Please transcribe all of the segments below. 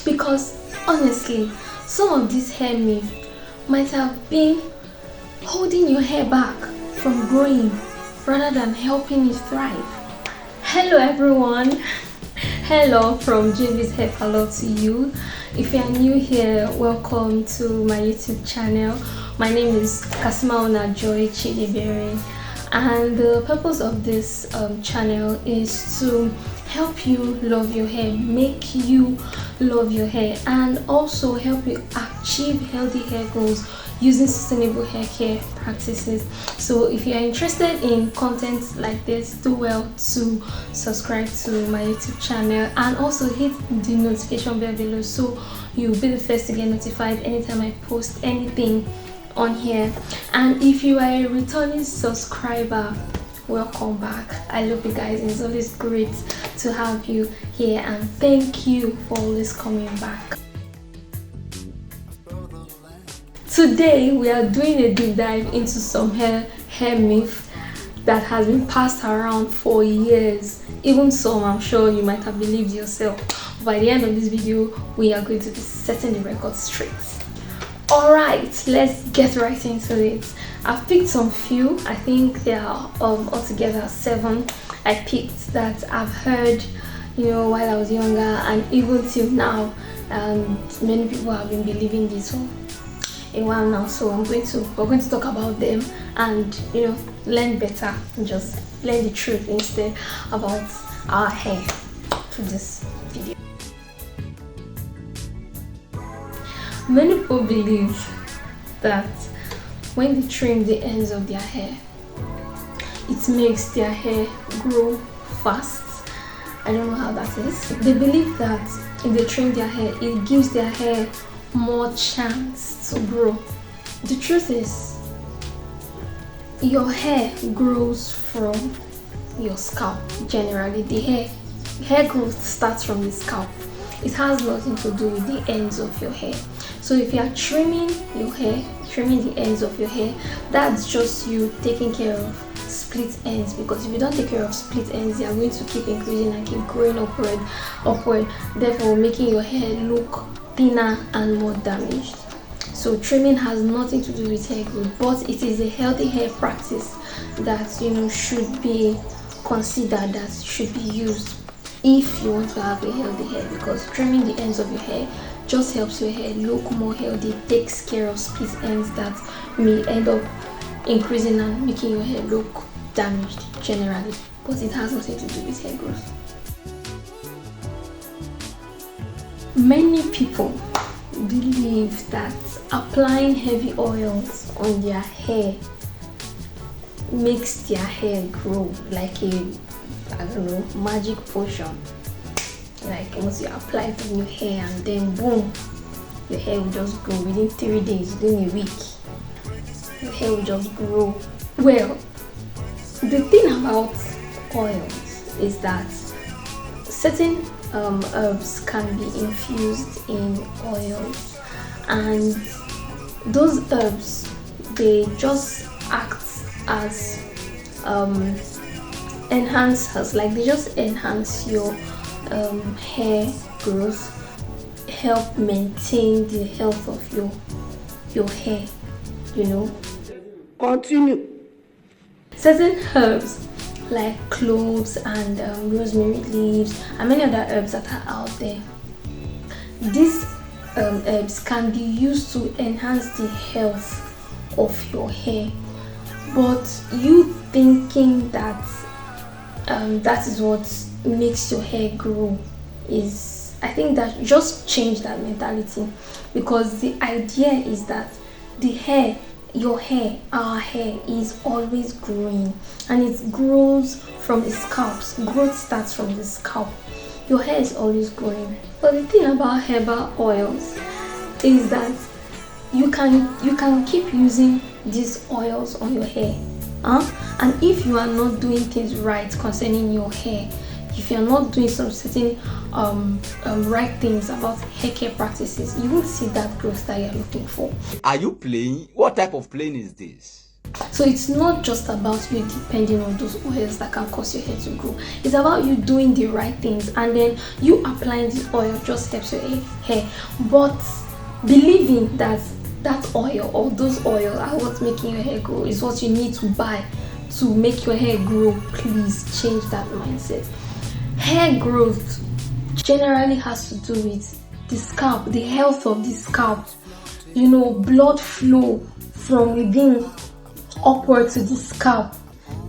Because honestly, some of these hair myths might have been holding your hair back from growing rather than helping it thrive. Hello everyone, hello from JV's Hair Parlor to you. If you are new here, welcome to my YouTube channel. My name is Kasima Onajoy Chidibere, and the purpose of this channel is to help you love your hair, make you love your hair, and also help you achieve healthy hair goals using sustainable hair care practices. So if you are interested in content like this, do well to subscribe to my YouTube channel and also hit the notification bell below so you'll be the first to get notified anytime I post anything on here. And if you are a returning subscriber, welcome back. I love you guys. It's always great to have you here, and thank you for always coming back. Today we are doing a deep dive into some hair myth that has been passed around for years. Even some I'm sure you might have believed yourself. By the end of this video, we are going to be setting the record straight. Alright, let's get right into it. I've picked some few. I think there are altogether 7 I picked that I've heard, while I was younger, and even till now. Many people have been believing this for a while now. So we're going to talk about them and learn better, just learn the truth instead about our hair through this video. Many people believe that when they trim the ends of their hair, it makes their hair grow fast. I don't know how that is. They believe that if they trim their hair, it gives their hair more chance to grow. The truth is, your hair grows from your scalp. Generally, the hair growth starts from the scalp. It has nothing to do with the ends of your hair. So if you are trimming your hair, trimming the ends of your hair, that's just you taking care of split ends. Because if you don't take care of split ends, they are going to keep increasing and keep growing upward, therefore making your hair look thinner and more damaged. So trimming has nothing to do with hair growth, but it is a healthy hair practice that should be considered, that should be used if you want to have a healthy hair. Because trimming the ends of your hair just helps your hair look more healthy, takes care of split ends that may end up increasing and making your hair look damaged generally, but it has nothing to do with hair growth. Many people believe that applying heavy oils on their hair makes their hair grow like a, magic potion. Like once you apply it on your hair and then boom, your hair will just grow within 3 days, within a week. Your hair will just grow. Well, the thing about oils is that certain herbs can be infused in oils, and those herbs, they just act as enhancers. Like they just enhance your hair growth, help maintain the health of your hair. Continue. Certain herbs like cloves and rosemary leaves and many other herbs that are out there, these herbs can be used to enhance the health of your hair. But you thinking that that is what makes your hair grow is, I think that just change that mentality. Because the idea is that our hair is always growing, and it grows from the scalp. Growth starts from the scalp. Your hair is always growing. But the thing about herbal oils is that you can keep using these oils on your hair, and if you are not doing things right concerning your hair, if you're not doing some certain right things about hair care practices, you won't see that growth that you're looking for. Are you playing? What type of playing is this? So it's not just about you depending on those oils that can cause your hair to grow. It's about you doing the right things, and then you applying the oil just helps your hair. But believing that that oil or those oils are what's making your hair grow is what you need to buy to make your hair grow, please change that mindset. Hair growth generally has to do with the scalp, the health of the scalp, blood flow from within upward to the scalp.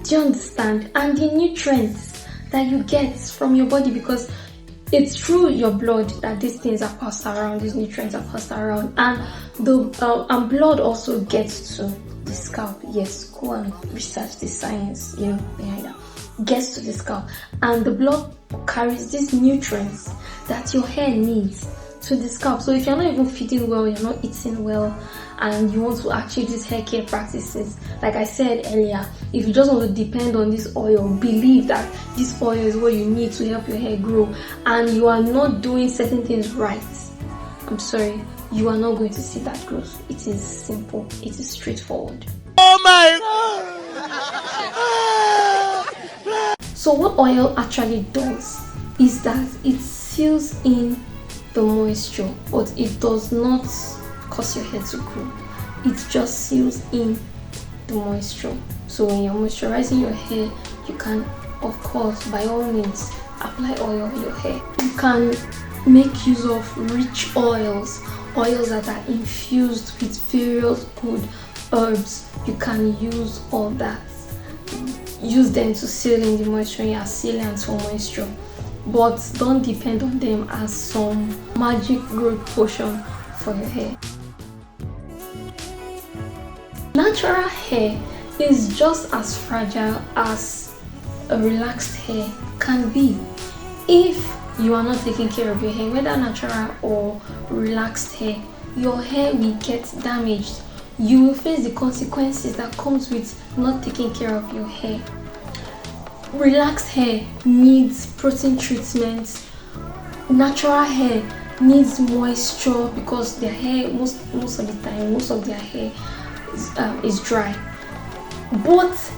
Do you understand? And the nutrients that you get from your body, because it's through your blood that these things are passed around, these nutrients are passed around, and the blood also gets to the scalp. Yes, go and research the science, behind that. Gets to the scalp, and the blood carries these nutrients that your hair needs to the scalp. So if you're not even feeding well, you're not eating well, and you want to achieve these hair care practices, like I said earlier, if you just want to depend on this oil, believe that this oil is what you need to help your hair grow, and you are not doing certain things right, I'm sorry, you are not going to see that growth. It is simple, it is straightforward. Oh my God! So what oil actually does is that it seals in the moisture, but it does not cause your hair to grow. It just seals in the moisture. So when you're moisturizing your hair, you can, of course, by all means, apply oil on your hair. You can make use of rich oils that are infused with various good herbs. You can use all that. Use them to seal in the moisture. Yeah, sealants for moisture. But don't depend on them as some magic growth potion for your hair. Natural hair is just as fragile as a relaxed hair can be. If you are not taking care of your hair, whether natural or relaxed hair, your hair will get damaged. You will face the consequences that comes with not taking care of your hair. Relaxed hair needs protein treatments. Natural hair needs moisture because their hair most of the time, most of their hair is dry. Both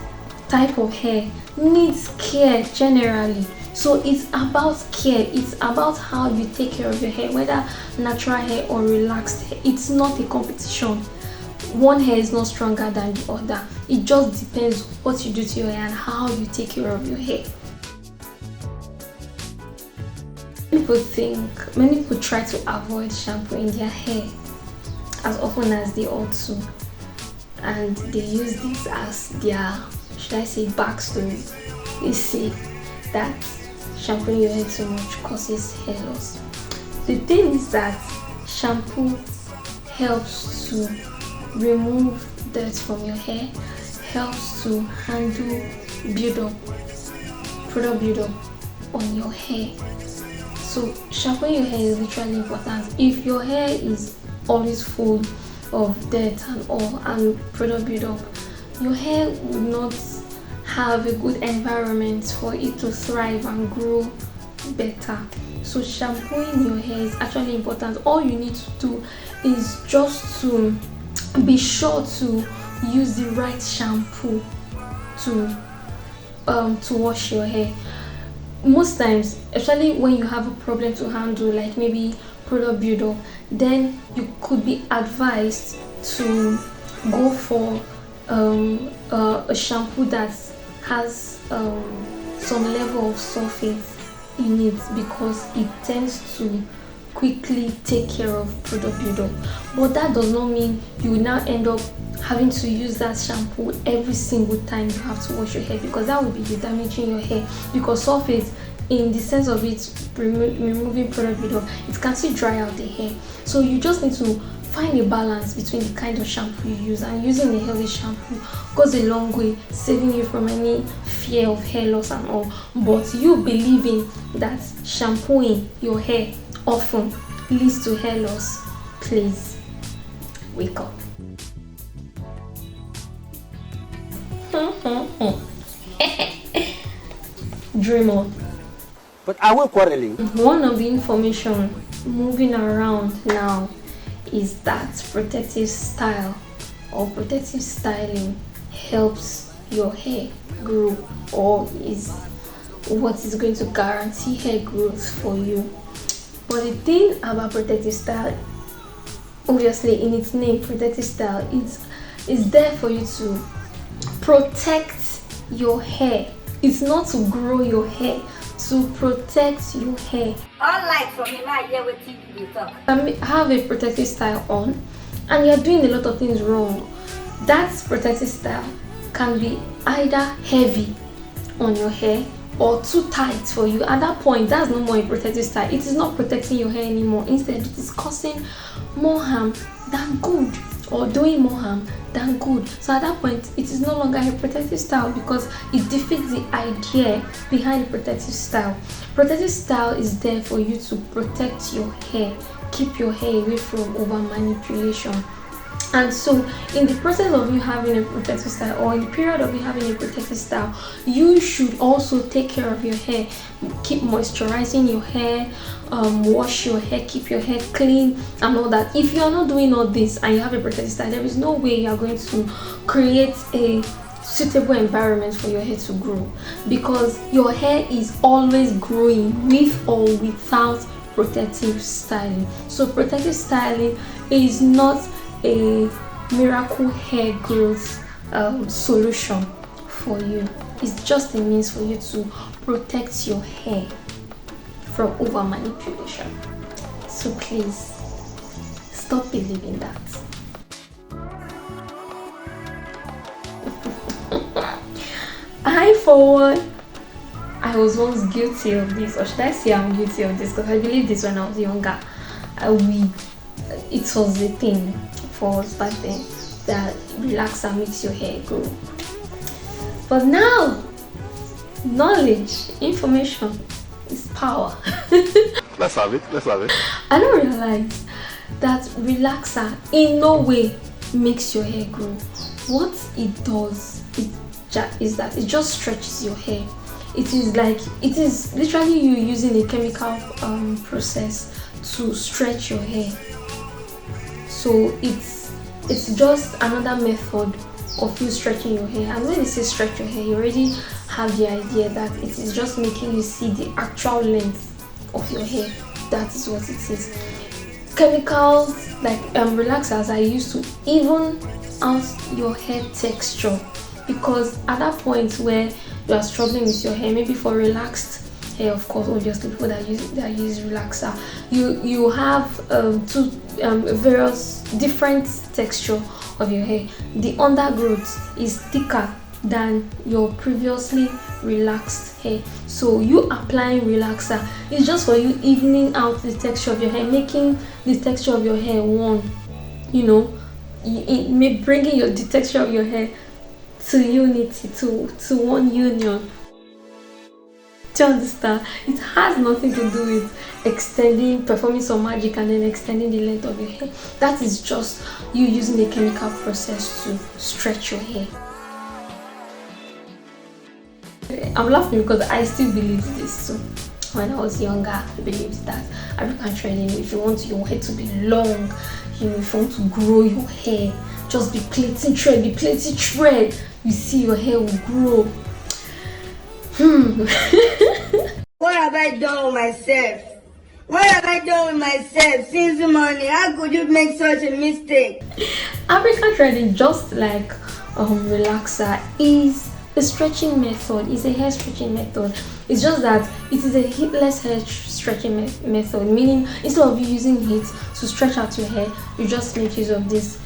type of hair needs care generally. So it's about care. It's about how you take care of your hair, whether natural hair or relaxed hair. It's not a competition. One hair is not stronger than the other. It just depends what you do to your hair and how you take care of your hair. Many people try to avoid shampoo in their hair as often as they ought to, and they use this as their, should I say, backstory. They say that shampooing your hair too much causes hair loss. The thing is that shampoo helps to remove dirt from your hair, helps to handle product buildup on your hair. So shampooing your hair is literally important. If your hair is always full of dirt and all and product buildup, your hair will not have a good environment for it to thrive and grow better. So shampooing your hair is actually important. All you need to do is just to be sure to use the right shampoo to wash your hair. Most times, especially when you have a problem to handle, like maybe product buildup, then you could be advised to go for a shampoo that has some level of sulfate in it, because it tends to quickly take care of product buildup. But that does not mean you will now end up having to use that shampoo every single time you have to wash your hair, because that would be you damaging your hair. Because sulfate, in the sense of it removing product buildup, it can still dry out the hair. So you just need to find a balance between the kind of shampoo you use, and using a healthy shampoo goes a long way, saving you from any fear of hair loss and all. But you believing that shampooing your hair often leads to hair loss, please wake up. Dream on. But are we quarreling? One of the information moving around now is that protective style or protective styling helps your hair grow, or is what is going to guarantee hair growth for you. But the thing about protective style, obviously in its name, protective style, it's there for you to protect your hair. It's not to grow your hair, to protect your hair. Unlike from him, I hear what you talk. Have a protective style on and you're doing a lot of things wrong. That protective style can be either heavy on your hair or too tight for you. At that point, that's no more a protective style. It is not protecting your hair anymore. Instead, it is causing more harm than good, or doing more harm than good. So at that point, it is no longer a protective style because it defeats the idea behind protective style. Protective style is there for you to protect your hair, keep your hair away from over manipulation. And so in the process of you having a protective style, or in the period of you having a protective style, you should also take care of your hair. Keep moisturizing your hair, wash your hair, keep your hair clean and all that. If you are not doing all this and you have a protective style, there is no way you are going to create a suitable environment for your hair to grow, because your hair is always growing with or without protective styling. So protective styling is not a miracle hair growth solution for you. It's just a means for you to protect your hair from over manipulation. So please stop believing that. I, for one, I was once guilty of this, or should I say I'm guilty of this, because I believe this when I was younger. It was a thing for us back then, that relaxer makes your hair grow. But now, knowledge, information is power. Let's have it. Let's have it. I don't realize that relaxer in no way makes your hair grow. What it does is that it just stretches your hair. It is literally you using a chemical process to stretch your hair. So it's just another method of you stretching your hair. And when you say stretch your hair, you already have the idea that it is just making you see the actual length of your hair. That is what it is. Chemicals like relaxers are used to even out your hair texture, because at that point where you are struggling with your hair, maybe for relaxed hair, of course, obviously people that use relaxer, you have various different texture of your hair. The undergrowth is thicker than your previously relaxed hair, so you applying relaxer is just for you evening out the texture of your hair, making the texture of your hair one, it may bringing the texture of your hair to unity, to one union. Do you understand? It has nothing to do with performing some magic and then extending the length of your hair. That is just you using a chemical process to stretch your hair. I'm laughing because I still believe this too. When I was younger, I believed that African training, if you want your hair to be long, if you want to grow your hair, just be plaiting thread, you see your hair will grow. What have I done with myself? What have I done with myself since the morning? How could you make such a mistake? African threading, just like relaxer, is a stretching method. It's a hair stretching method. It's just that it is a heatless hair stretching method, meaning instead of you using heat to stretch out your hair, you just make use of this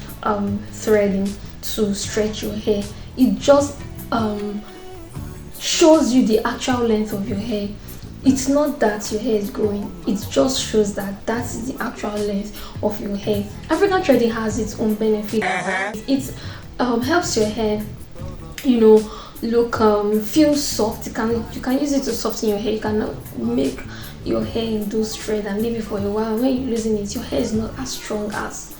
threading to stretch your hair. It just shows you the actual length of your hair. It's not that your hair is growing, it just shows that that is the actual length of your hair. African threading has its own benefit. It helps your hair, look feel soft. You can use it to soften your hair. You can make your hair induce thread and leave it for a while. When you're losing it, your hair is not as strong as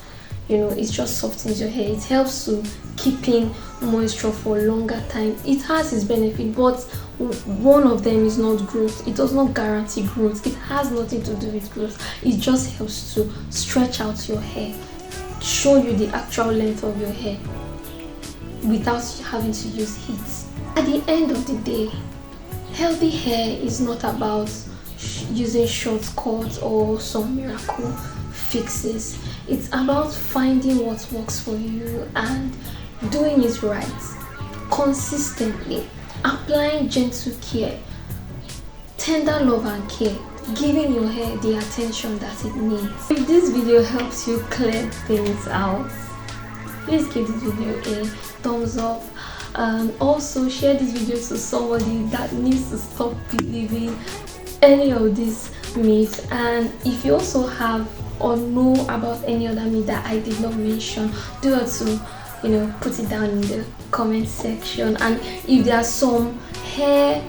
it just softens your hair. It helps to keep in moisture for a longer time. It has its benefit, but one of them is not growth. It does not guarantee growth. It has nothing to do with growth. It just helps to stretch out your hair, show you the actual length of your hair. without having to use heat. At the end of the day, healthy hair is not about using shortcuts or some miracle fixes. It's about finding what works for you and doing it right, consistently, applying gentle care, tender love and care, giving your hair the attention that it needs. If this video helps you clear things out, please give this video a thumbs up. Also share this video to somebody that needs to stop believing any of these myths. And if you also have or know about any other myth that I did not mention, do not to put it down in the comment section. And if there's some hair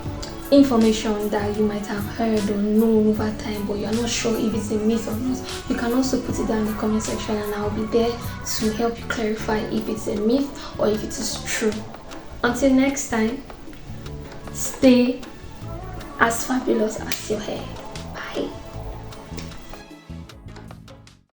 information that you might have heard or known over time but you're not sure if it's a myth or not, you can also put it down in the comment section and I'll be there to help you clarify if it's a myth or if it is true. Until next time, stay as fabulous as your hair. Bye.